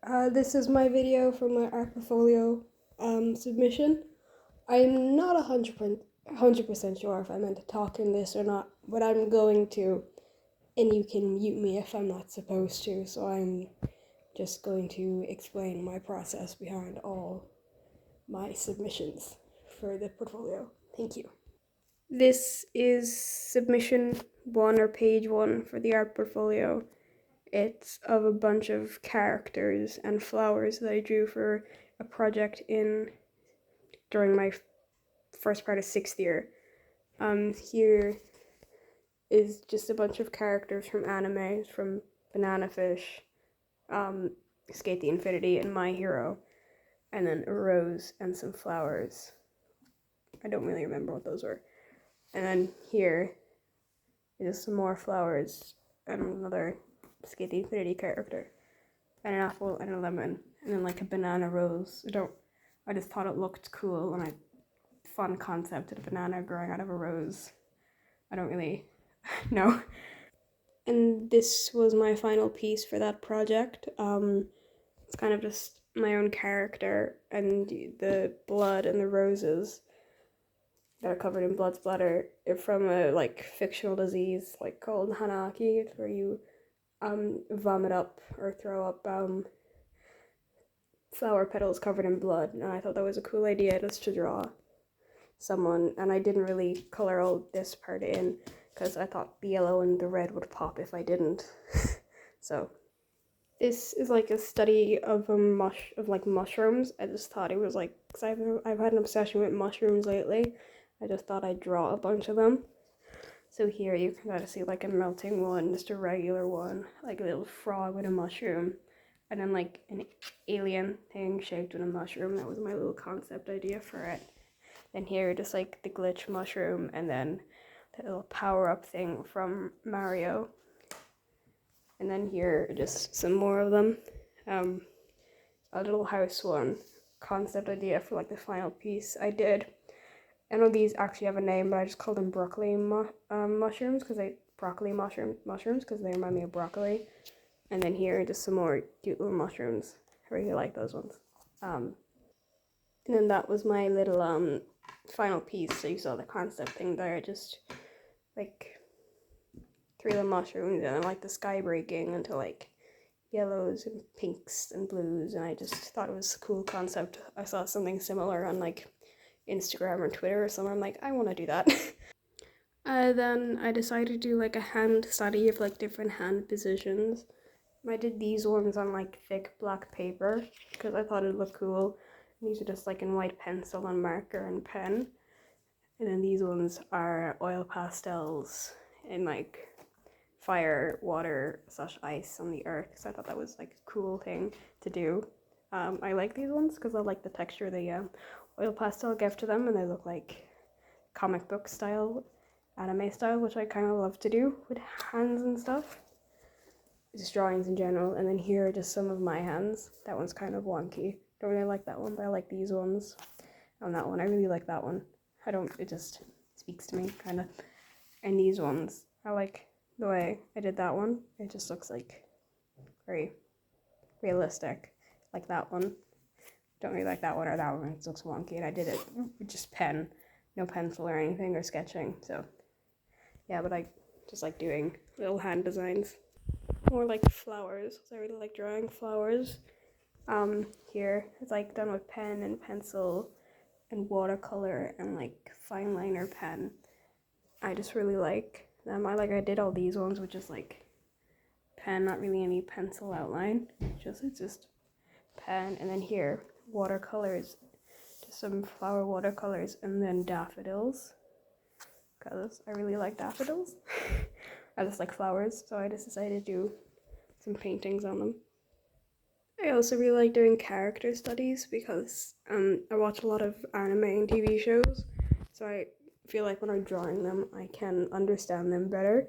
This is my video for my art portfolio submission. I'm not 100% sure if I'm meant to talk in this or not, but I'm going to, and you can mute me if I'm not supposed to, so I'm just going to explain my process behind all my submissions for the portfolio. Thank you. This is submission 1 or page 1 for the art portfolio. It's of a bunch of characters and flowers that I drew for a project during my first part of 6th year. Here is just a bunch of characters from anime, from Banana Fish, Skate the Infinity, and My Hero, and then a rose and some flowers. I don't really remember what those were. And then here is some more flowers and another Skate the Infinity character, and an apple and a lemon, and then like a banana rose. I just thought it looked cool, and fun concept of a banana growing out of a rose. I don't really know. And this was my final piece for that project. It's kind of just my own character, and the blood and the roses that are covered in blood splatter from a fictional disease called Hanaki. It's where you vomit up or throw up flower petals covered in blood, and I thought that was a cool idea just to draw someone, and I didn't really color all this part in because I thought the yellow and the red would pop if I didn't. So this is like a study of mushrooms. I just thought it was because I've had an obsession with mushrooms lately. I just thought I'd draw a bunch of them. So here you can kind of see like a melting one, just a regular one, like a little frog with a mushroom, and then like an alien thing shaped with a mushroom. That was my little concept idea for it. Then here, just like the glitch mushroom, and then the little power-up thing from Mario. And then here, just some more of them. A little house one, concept idea for like the final piece I did. I know these actually have a name, but I just call them broccoli mushrooms because they remind me of broccoli. And then here, just some more cute little mushrooms. I really like those ones. And then that was my little final piece. So you saw the concept thing there, just like 3 little mushrooms, and then like the sky breaking into like yellows and pinks and blues, and I just thought it was a cool concept. I saw something similar on like Instagram or Twitter or somewhere. I'm like, I want to do that. Then I decided to do like a hand study of like different hand positions. I did these ones on like thick black paper because I thought it'd look cool. These are just like in white pencil and marker and pen. And then these ones are oil pastels in like fire, water / ice on the earth. So I thought that was like a cool thing to do. I like these ones because I like the texture the oil pastel gave to them, and they look like comic book style, anime style, which I kind of love to do with hands and stuff. Just drawings in general. And then here are just some of my hands. That one's kind of wonky. Don't really like that one, but I like these ones. And that one, I really like that one. It just speaks to me, kind of. And these ones, I like the way I did that one. It just looks like very realistic. Like that one. Don't really like that one or that one. It looks wonky, and I did it with just pen, no pencil or anything or sketching. So yeah, but I just like doing little hand designs. More like flowers. So I really like drawing flowers. Here it's like done with pen and pencil and watercolor and like fine liner pen. I just really like them. I did all these ones with just like pen, not really any pencil outline. It's just pen. And then here, watercolors, just some flower watercolors, and then daffodils. Because I really like daffodils. I just like flowers, so I just decided to do some paintings on them. I also really like doing character studies because I watch a lot of anime and TV shows, so I feel like when I'm drawing them, I can understand them better.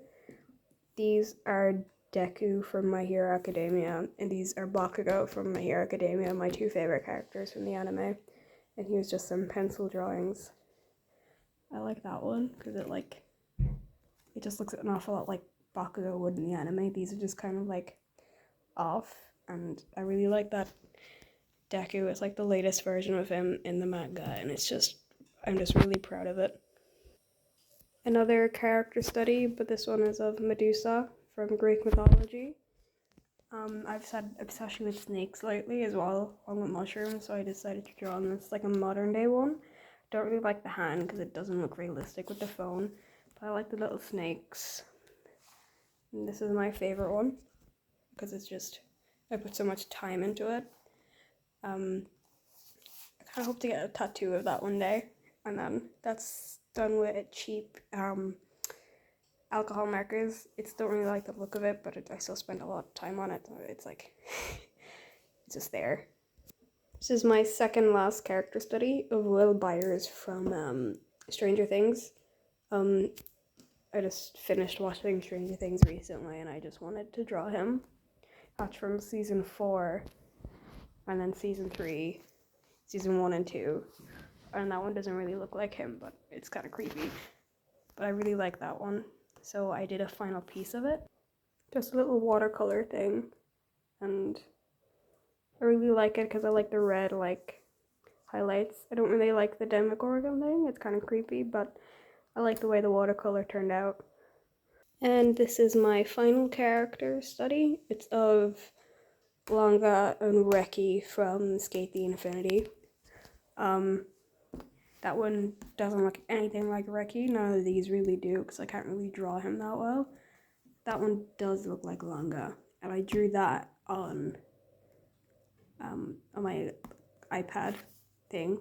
These are Deku from My Hero Academia, and these are Bakugo from My Hero Academia, my 2 favorite characters from the anime. And here's just some pencil drawings. I like that one because it just looks an awful lot like Bakugo would in the anime. These are just kind of like off, and I really like that Deku. It's like the latest version of him in the manga, and I'm just really proud of it. Another character study, but this one is of Medusa from Greek mythology. I've had obsession with snakes lately as well, along with mushrooms, so I decided to draw on this like a modern day one. Don't really like the hand because it doesn't look realistic with the phone, but I like the little snakes. And this is my favorite one because I put so much time into it. I kind of hope to get a tattoo of that one day, and then that's done with cheap alcohol markers. It's don't really like the look of it, but I still spend a lot of time on it. So it's like it's just there. This is my second last character study of Will Byers from Stranger Things. I just finished watching Stranger Things recently, and I just wanted to draw him. That's from season 4, and then season 3, season 1 and 2. And that one doesn't really look like him, but it's kind of creepy. But I really like that one, so I did a final piece of it. Just a little watercolor thing, and I really like it because I like the red like highlights. I don't really like the Demogorgon thing, it's kind of creepy, but I like the way the watercolor turned out. And this is my final character study. It's of Langa and Reki from Skate the Infinity. That one doesn't look anything like Reki. None of these really do because I can't really draw him that well. That one does look like Langa, and I drew that on my iPad thing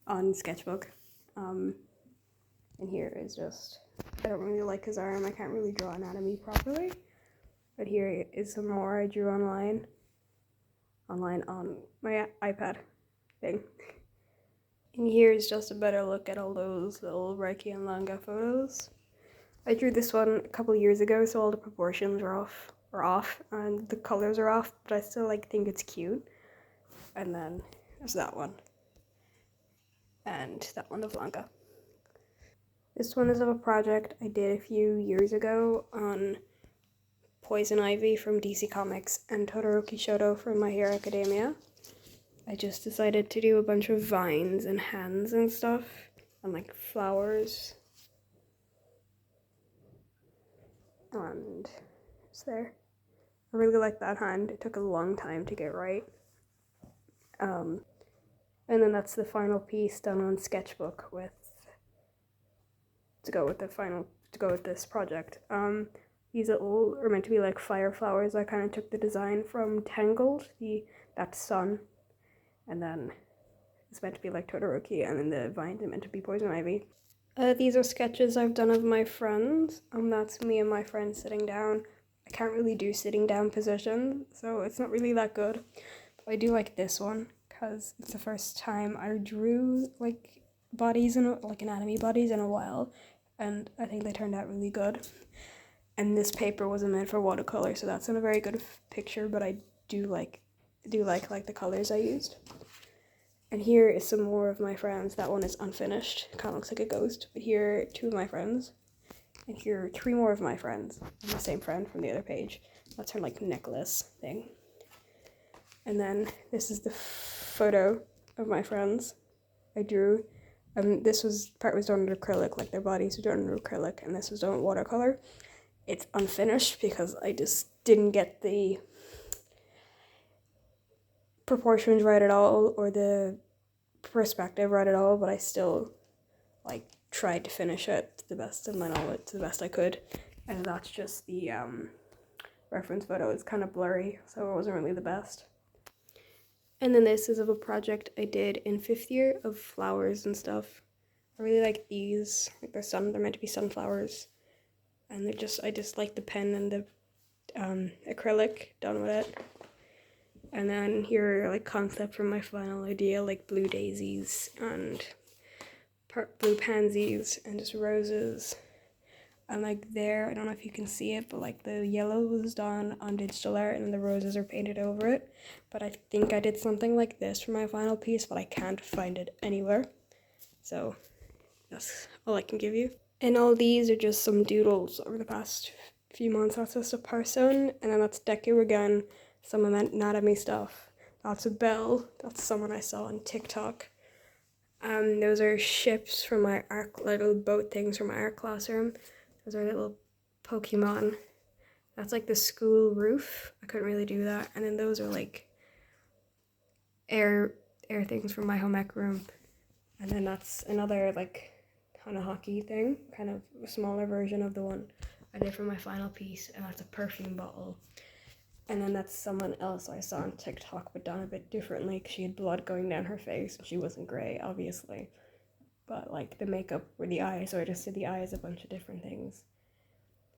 on Sketchbook. And here is just, I don't really like his arm. I can't really draw anatomy properly. But here is some more I drew online on my iPad thing. And here is just a better look at all those little Reiki and Langa photos. I drew this one a couple years ago, so all the proportions are off, and the colors are off, but I still think it's cute. And then there's that one, and that one of Langa. This one is of a project I did a few years ago on Poison Ivy from DC Comics and Todoroki Shoto from My Hero Academia. I just decided to do a bunch of vines and hands and stuff, and like flowers. And it's there. I really like that hand. It took a long time to get right. And then that's the final piece done on Sketchbook to go with this project. These little are meant to be like fire flowers. I kind of took the design from Tangled, that sun, and then it's meant to be like Todoroki, and then the vines are meant to be Poison Ivy. These are sketches I've done of my friends. That's me and my friends sitting down. I can't really do sitting down position, so it's not really that good. But I do like this one because it's the first time I drew like bodies and like anatomy bodies in a while, and I think they turned out really good. And this paper wasn't meant for watercolor, so that's not a very good picture, but I do like the colors I used. And here is some more of my friends. That one is unfinished. It kind of looks like a ghost. But here are 2 of my friends. And here are 3 more of my friends. And the same friend from the other page. That's her like necklace thing. And then this is the photo of my friends I drew. This part was done in acrylic, like their bodies were done in acrylic, and this was done in watercolor. It's unfinished because I just didn't get the proportions right at all or the perspective right at all, but I still tried to finish it to the best of my knowledge, to the best I could. And that's just the reference photo. It's kind of blurry, so it wasn't really the best. And then this is of a project I did in 5th year of flowers and stuff. I really like these. Like they're meant to be sunflowers, and I just like the pen and the acrylic done with it. And then here are like concept from my final idea, like blue daisies and blue pansies and just roses. And like there, I don't know if you can see it, but like the yellow was done on digital art and the roses are painted over it. But I think I did something like this for my final piece, but I can't find it anywhere. So that's all I can give you. And all these are just some doodles over the past few months. That's just a person, and then that's Deku again. some anatomy stuff. That's a Belle. That's someone I saw on TikTok. Those are ships from my art, little boat things from my art classroom. Those are little Pokemon. That's like the school roof. I couldn't really do that. And then those are like air things from my home ec room. And then that's another like kind of hockey thing, kind of a smaller version of the one I did for my final piece. And that's a perfume bottle. And then that's someone else I saw on TikTok, but done a bit differently, because she had blood going down her face, and she wasn't grey, obviously. But, like, the makeup were the eyes, so I just did the eyes a bunch of different things.